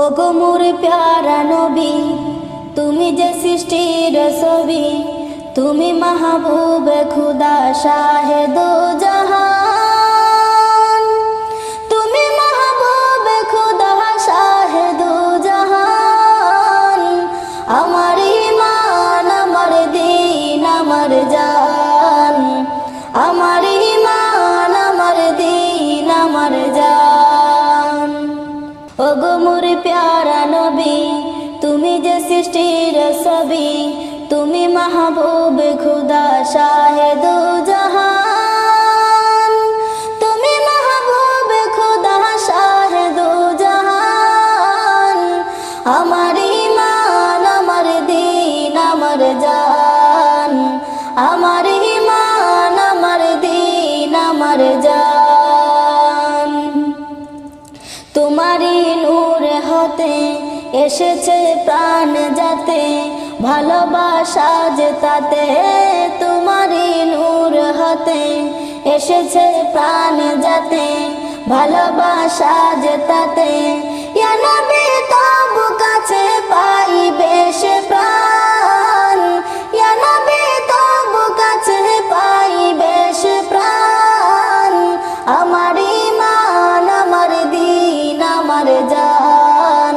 ওগো মোর প্যারা নবী, তুমি যে সৃষ্টির ছবি, তুমি মাহবুব খুদা শাহে দো জাহান, তুমি মাহবুব খুদা শাহে দো জাহান। আমার ঈমান, আমার দ্বীন, আমার জান, আমার ঈমান, আমার দ্বীন, আমার জান। ওগো মোর প্যারা নবী, তুমি যে সৃষ্টির ছবি, তুমি মাহবুব খুদা শাহে দো জাহান, তুমি মাহবুব খুদা শাহে দো জাহান। আমার ঈমান, আমার দ্বীন, আমার জান, আমার ঈমান, আমার দ্বীন, আমার জান। তোমারি নূর হতে এসেছে প্রাণ যাতে, ভালোবাসা যে তাতে। তোমারি নূর হতে এসেছে প্রাণ যাতে, ভালোবাসা যে তাতে। ইয়া নবী তবু কাছে পাইবে সে প্রাণ, ইয়া নবী তবু কাছে পাইবে সে প্রাণ। আমার ঈমান, আমার দ্বীন, আমার জান,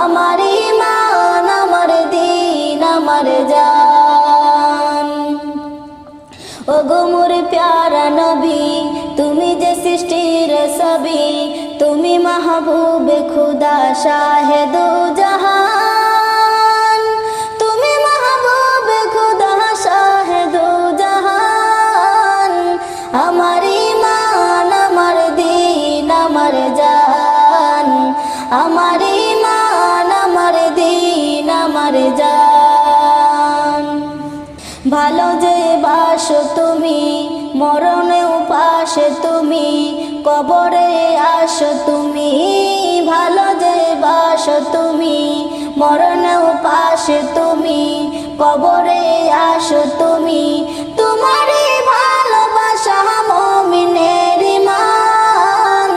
আমার ঈমান, আমার দ্বীন, আমার জান। ওগো মোর প্যারা নবী, তুমি যে সৃষ্টির ছবি, তুমি মাহবুব খুদা শাহে দো জাহান, তুমি মাহবুব খুদা শাহে দো জাহান। আমার ঈমান, আমার দ্বীন, আমার জান, আমার ঈমান, আমার দ্বীন, আমার জান। ভালো যে বাসো তুমি, মরণে উপাসে তুমি, কবরে আসো তুমি। ভালো যে বাসো তুমি, মরণে উপাসে তুমি, কবরে আসো তুমি। তোমারই ভালোবাসা মুমিনের ঈমান,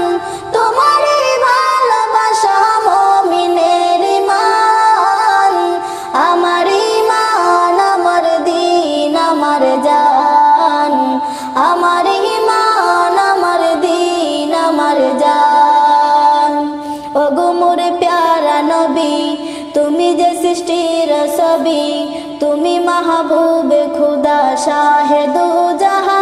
তোমারই ভালোবাসা মুমিনের ঈমান। আমার ঈমান, আমার দ্বীন, আমার জান, আমার ঈমান, আমার দ্বীন, আমার জান। ওগো মোর প্যারা নবী, তুমি যে সৃষ্টির ছবি, তুমি মাহবুব খুদা শাহে দো জাহান।